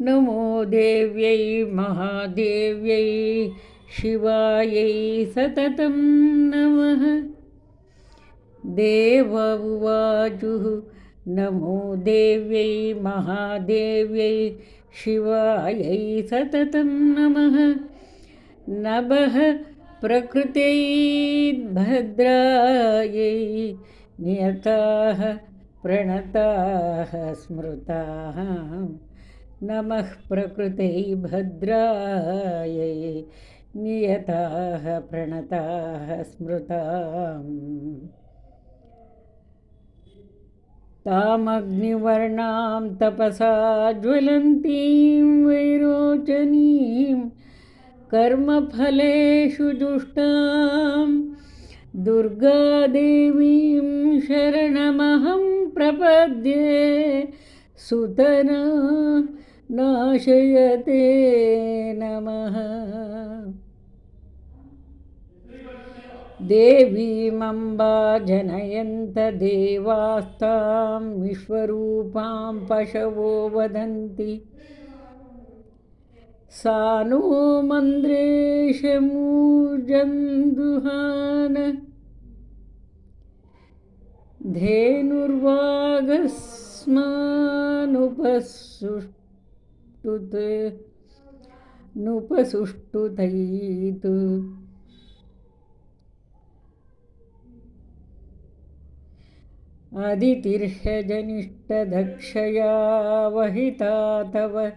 नमो देव्यै महादेव्यै शिवायै सततं नमः। देव उवाचुः नमो देव्यै महादेव्यै शिवायै सततं नमः। नभः प्रकृत्यै भद्रायै नियताः प्रणताः स्मृताः। नमः प्रकृत्यै भद्रायै नियताः प्रणताः स्मृताम्। तामग्निवर्णां तपसा ज्वलन्तीं वैरोचनीं कर्मफलेषु दुष्टां दुर्गादेवीं शरणमहं प्रपद्ये। सुतना नाशयते नमः। देवीमम्बा जनयन्त देवास्तां विश्वरूपां पशवो वदन्ति। सा नो मन्द्रेशमूर्जन्दुहान धेनुर्वागस्मानुपसुष्टुतैतु। अदितिर्ह्यजनिष्ठदक्षया वहिता तव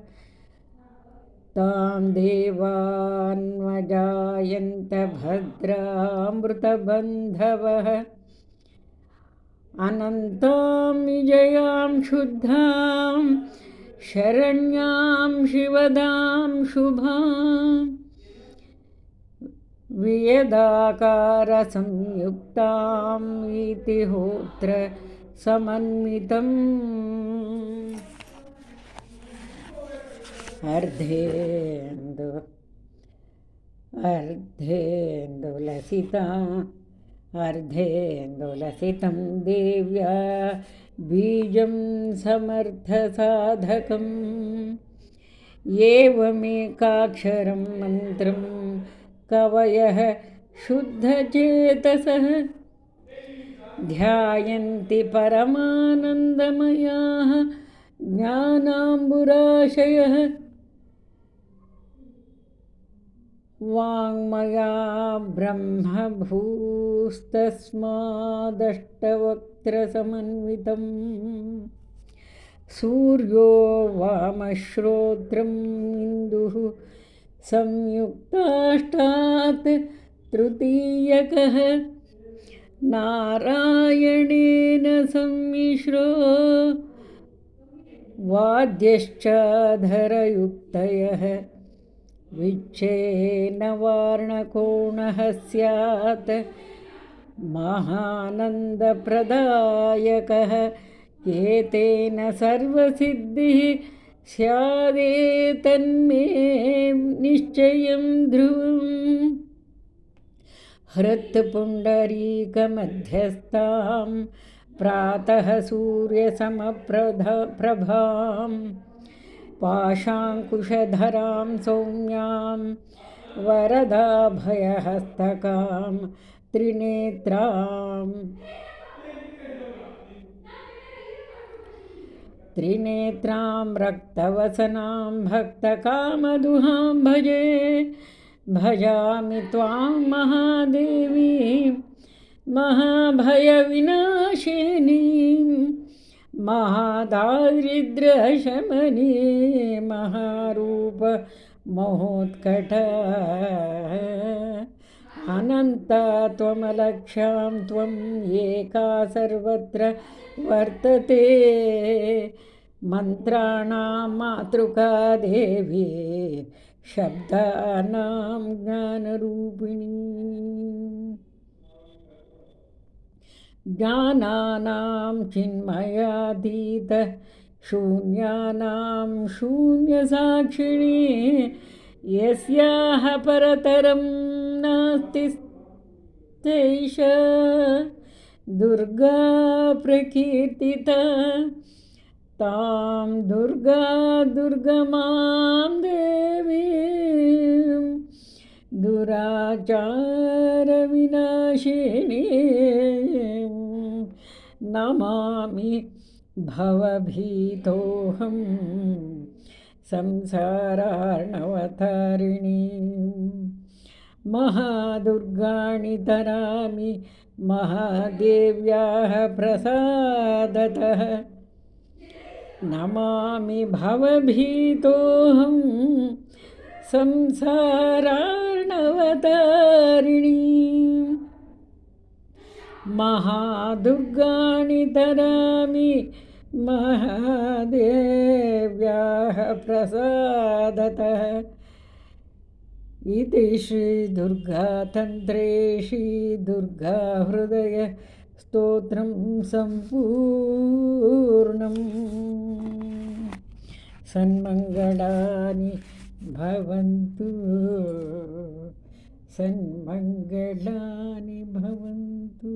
तां देवान्वजायन्त भद्रामृतबन्धवः। अनन्तां विजयां शुद्धां शरण्यां शिवदां शुभां वियदाकारसंयुक्तां वीतिहोत्र समन्वितम्। अर्धेन्दुलसितं देव्या बीजं समर्थसाधकम्। एवमेकाक्षरं मन्त्रं कवयः शुद्धचेतसः ध्यायन्ति परमानन्दमयाः ज्ञानाम्बुराशयः। वाङ्मया ब्रह्मभूस्तस्मादष्टवक्त्रसमन्वितम्। सूर्यो वामश्रोत्रम् इन्दुः संयुक्ताष्टात् तृतीयकः। नारायणेन सम्मिश्रो वाद्यश्चाधरयुक्तयः। विच्छेनवार्णकोणः स्यात् महानन्दप्रदायकः। एतेन सर्वसिद्धिः स्यादेतन्मे निश्चयं ध्रुवम्। हृत्पुण्डरीकमध्यस्थां प्रातः सूर्यसमप्रभां पाशाङ्कुशधरां सौम्यां वरदाभयहस्तकां त्रिनेत्रां रक्तवसनां भक्तकामदुहां भजे। भजामि त्वां महादेवीं महाभयविनाशिनीं महादारिद्र्यशमनीं महारूप महोत्कट। अनन्ता त्वमलक्ष्यां त्वम् एका सर्वत्र वर्तते। मन्त्राणां मातृका देवी शब्दानां ज्ञानरूपिणी। ज्ञानानां चिन्मयातीत शून्यानां शून्यसाक्षिणी। यस्याः परतरं नास्ति तैषा दुर्गा प्रकीर्तिता। तां दुर्गमां देवीं दुराचारविनाशिनीं नमामि भवभीतोऽहं संसारार्णवतारिणीं महादुर्गाणि धरामि महादेव्याः प्रसादतः नमामि भवभीतोऽहं संसारार्णवतारिणीं महादुर्गाणि धरामि महादेव्याः प्रसादतः इति श्रीदुर्गातन्त्रे श्रीदुर्गाहृदयस्तोत्रं सम्पूर्णम् सन्मङ्गलानि भवन्तु सन्मङ्गलानि भवन्तु।